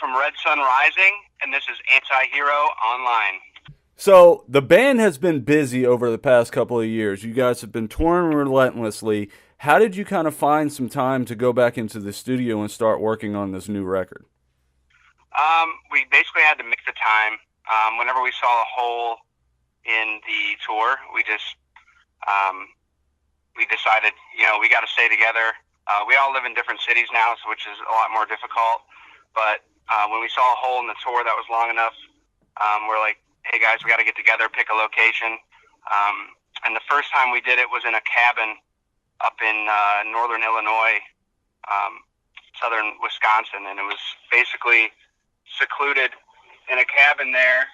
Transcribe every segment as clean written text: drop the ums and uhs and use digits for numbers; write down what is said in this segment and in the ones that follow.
from Red Sun Rising, and this is Antihero Online. So the band has been busy over the past couple of years. You guys have been touring relentlessly. How did you kind of find some time to go back into the studio and start working on this new record? We basically had to mix the time. Whenever we saw a hole in the tour, we decided, we got to stay together. We all live in different cities now, which is a lot more difficult. But when we saw a hole in the tour that was long enough, we're like, hey guys, we got to get together, pick a location. And the first time we did it was in a cabin up in northern Illinois, southern Wisconsin, and it was basically secluded in a cabin there.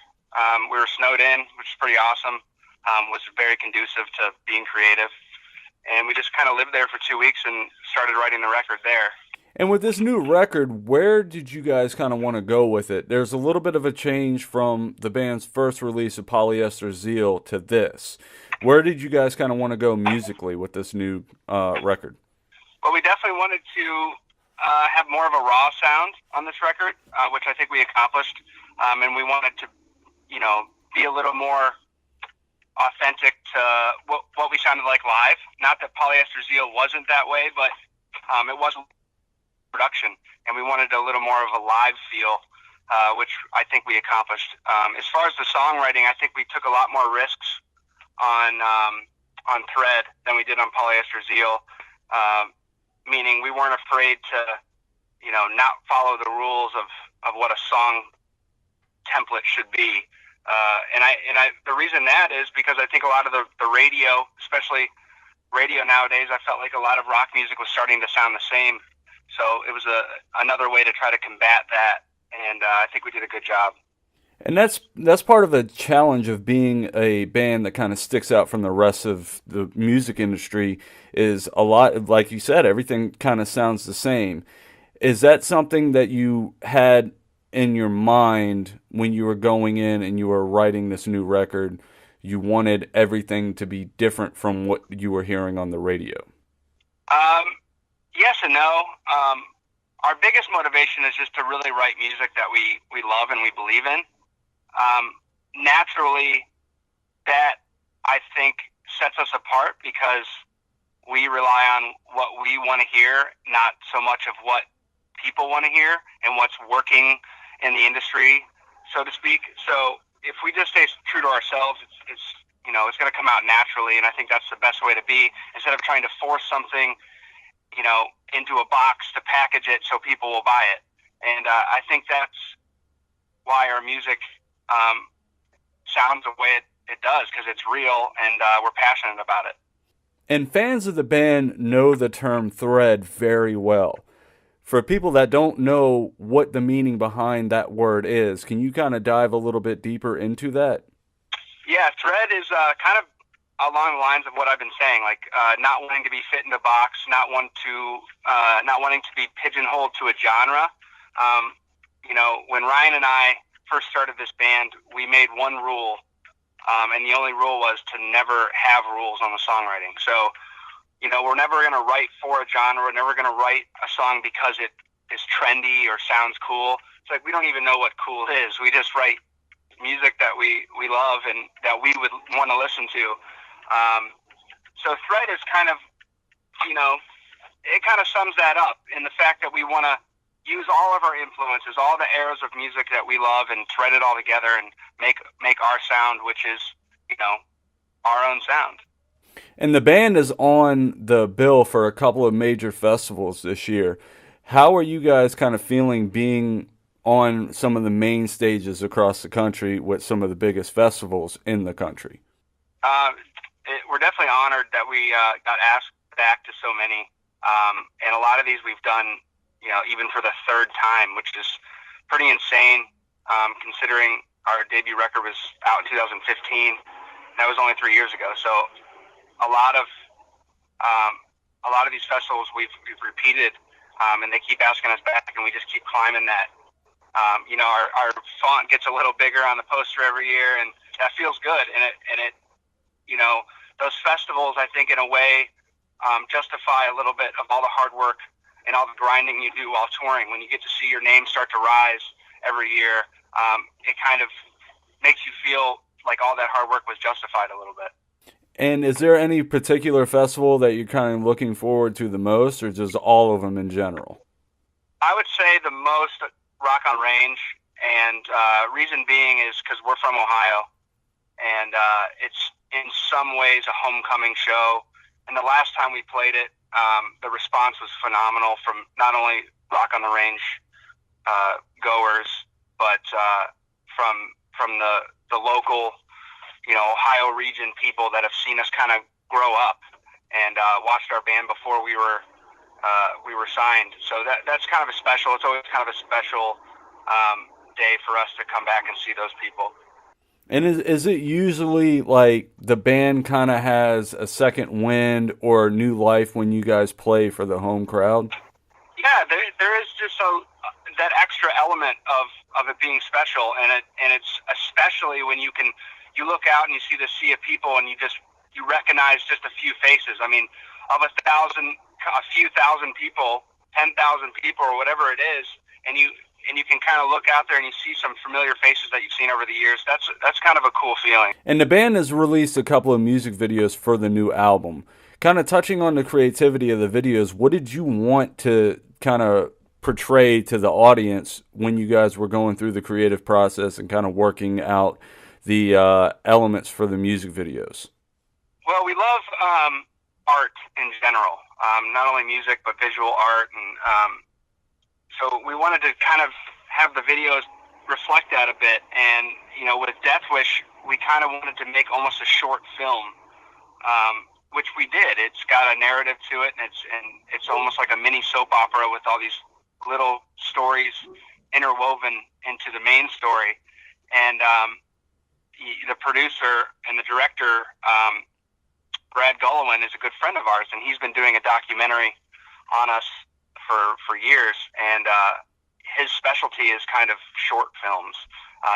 We were snowed in, which is pretty awesome. Was very conducive to being creative. And we just kind of lived there for 2 weeks and started writing the record there. And with this new record, where did you guys kind of want to go with it? There's a little bit of a change from the band's first release of Polyester Zeal to this. Where did you guys kind of want to go musically with this new record? Well, we definitely wanted to have more of a raw sound on this record, which I think we accomplished. And we wanted to, be a little more authentic to what we sounded like live. Not that Polyester Zeal wasn't that way, but it was production, and we wanted a little more of a live feel, which I think we accomplished. As far as the songwriting, I think we took a lot more risks on Thread than we did on Polyester Zeal, meaning we weren't afraid to, not follow the rules of what a song template should be. The reason that is because I think a lot of the radio, especially radio nowadays, I felt like a lot of rock music was starting to sound the same. So it was another way to try to combat that, and I think we did a good job. And that's part of the challenge of being a band that kind of sticks out from the rest of the music industry is a lot, like you said, everything kind of sounds the same. Is that something that you had in your mind when you were going in and you were writing this new record? You wanted everything to be different from what you were hearing on the radio? Yes and no. Our biggest motivation is just to really write music that we love and we believe in. Naturally, that I think sets us apart because we rely on what we want to hear, not so much of what people want to hear and what's working in the industry, so to speak. So if we just stay true to ourselves, it's going to come out naturally, and I think that's the best way to be, instead of trying to force something into a box to package it so people will buy it. And I think that's why our music sounds the way it does, because it's real and we're passionate about it. And fans of the band know the term thread very well. For people that don't know what the meaning behind that word is, can you kind of dive a little bit deeper into that? Yeah, thread is kind of along the lines of what I've been saying, like not wanting to be fit in a box, not wanting to be pigeonholed to a genre. When Ryan and I first started this band, we made one rule, and the only rule was to never have rules on the songwriting. So, we're never going to write for a genre. We're never going to write a song because it is trendy or sounds cool. It's like we don't even know what cool is. We just write music that we love and that we would want to listen to. So thread is kind of, it kind of sums that up in the fact that we want to use all of our influences, all the eras of music that we love, and thread it all together and make our sound, which is, our own sound. And the band is on the bill for a couple of major festivals this year. How are you guys kind of feeling being on some of the main stages across the country with some of the biggest festivals in the country? We're definitely honored that we got asked back to so many. And a lot of these we've done, even for the third time, which is pretty insane, considering our debut record was out in 2015. That was only 3 years ago. So a lot of these festivals we've repeated, and they keep asking us back, and we just keep climbing that. Our font gets a little bigger on the poster every year, and that feels good. And it those festivals, I think, in a way, justify a little bit of all the hard work and all the grinding you do while touring. When you get to see your name start to rise every year, it kind of makes you feel like all that hard work was justified a little bit. And is there any particular festival that you're kind of looking forward to the most, or just all of them in general? I would say the most Rock on Range, and reason being is because we're from Ohio, and it's in some ways a homecoming show. And the last time we played it, the response was phenomenal from not only Rock on the Range goers, but from the local, Ohio region people that have seen us kind of grow up and watched our band before we were signed. So that's kind of a special. It's always kind of a special day for us to come back and see those people. And is it usually like the band kind of has a second wind or new life when you guys play for the home crowd? Yeah, there is just that extra element of it being special, and it's especially when you look out and you see the sea of people and you recognize just a few faces. I mean, of a few thousand people, 10,000 people or whatever it is, and you can kind of look out there and you see some familiar faces that you've seen over the years. That's kind of a cool feeling. And the band has released a couple of music videos for the new album. Kind of touching on the creativity of the videos, what did you want to kind of portray to the audience when you guys were going through the creative process and kind of working out the elements for the music videos? Well, we love art in general, not only music, but visual art. And so we wanted to kind of have the videos reflect that a bit. And, with Deathwish, we kind of wanted to make almost a short film, which we did. It's got a narrative to it, and it's almost like a mini soap opera with all these little stories interwoven into the main story. And the producer and the director, Brad Gullowin, is a good friend of ours, and he's been doing a documentary on us for years. And his specialty is kind of short films,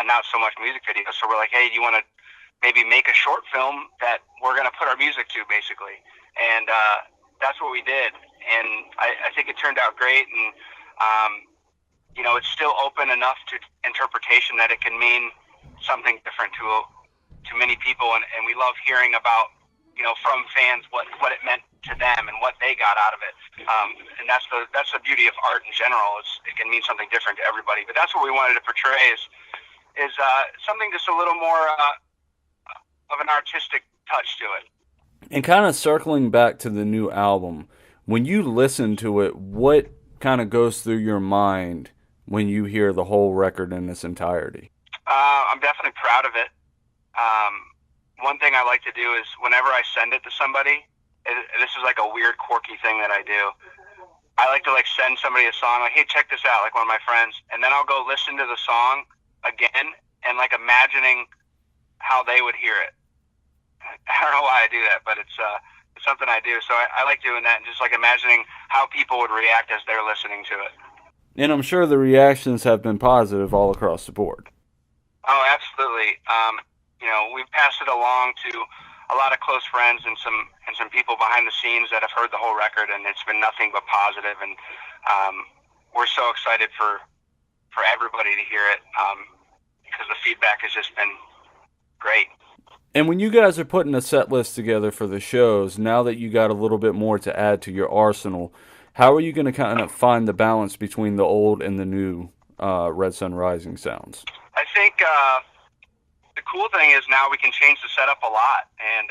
not so much music videos. So we're like, hey, do you want to maybe make a short film that we're going to put our music to, basically? And that's what we did. And I think it turned out great. And, it's still open enough to interpretation that it can mean something different to many people. And we love hearing about, from fans what it meant to them and what they got out of it. And that's the beauty of art in general. It can mean something different to everybody. But that's what we wanted to portray is something just a little more of an artistic touch to it. And kind of circling back to the new album, when you listen to it, what kind of goes through your mind when you hear the whole record in its entirety? I'm definitely proud of it. One thing I like to do is whenever I send it to somebody, this is like a weird, quirky thing that I do. I like to send somebody a song, like, hey, check this out, like one of my friends, and then I'll go listen to the song again and imagining how they would hear it. I don't know why I do that, but it's something I do. So I like doing that and just imagining how people would react as they're listening to it. And I'm sure the reactions have been positive all across the board. Oh, absolutely. We've passed it along to a lot of close friends and some people behind the scenes that have heard the whole record, and it's been nothing but positive. And we're so excited for everybody to hear it because the feedback has just been great. And when you guys are putting a set list together for the shows, now that you got a little bit more to add to your arsenal, how are you going to kind of find the balance between the old and the new Red Sun Rising sounds? I think the cool thing is now we can change the setup a lot, and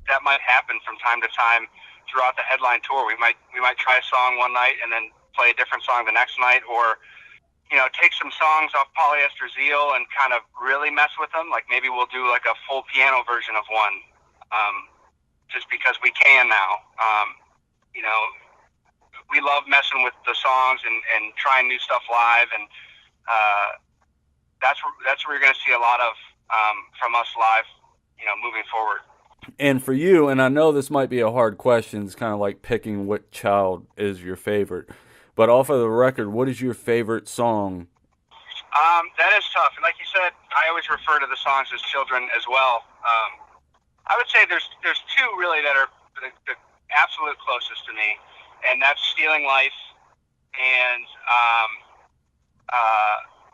that might happen from time to time throughout the headline tour. We might try a song one night and then play a different song the next night, or take some songs off Polyester Zeal and kind of really mess with them. Like maybe we'll do a full piano version of one, just because we can now. We love messing with the songs and trying new stuff live, and that's where you're going to see a lot of from us live, moving forward. And for you, and I know this might be a hard question, it's kind of like picking what child is your favorite, but off of the record, what is your favorite song? That is tough. And like you said, I always refer to the songs as children as well. I would say there's two really that are the absolute closest to me, and that's Stealing Life and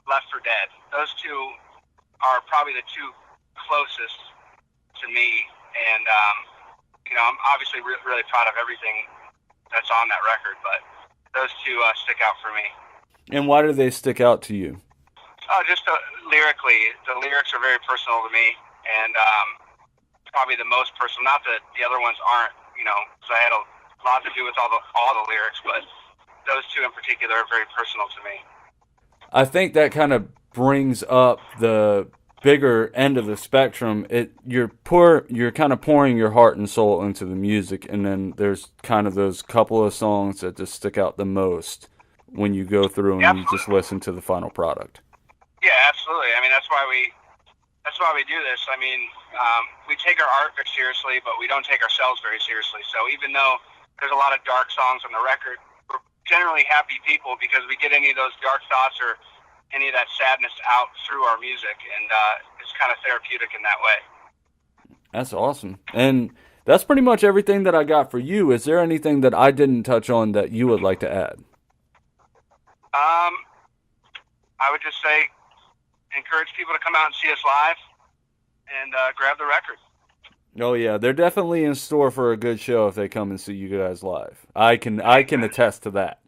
Left for Dead. Those two are probably the two closest to me, and I'm obviously really proud of everything that's on that record, but those two stick out for me. And why do they stick out to you? Just lyrically, the lyrics are very personal to me, and probably the most personal. Not that the other ones aren't, because I had a lot to do with all the lyrics, but those two in particular are very personal to me. I think that kind of brings up the bigger end of the spectrum. You're kind of pouring your heart and soul into the music, and then there's kind of those couple of songs that just stick out the most when you go through and you just listen to the final product. Yeah, absolutely. I mean, that's why we do this. I mean, we take our art very seriously, but we don't take ourselves very seriously. So even though there's a lot of dark songs on the record, we're generally happy people because we get any of those dark thoughts or any of that sadness out through our music, and it's kind of therapeutic in that way. That's awesome. And that's pretty much everything that I got for you. Is there anything that I didn't touch on that you would like to add? I would just say encourage people to come out and see us live and grab the record. Oh yeah, they're definitely in store for a good show if they come and see you guys live. I can attest to that.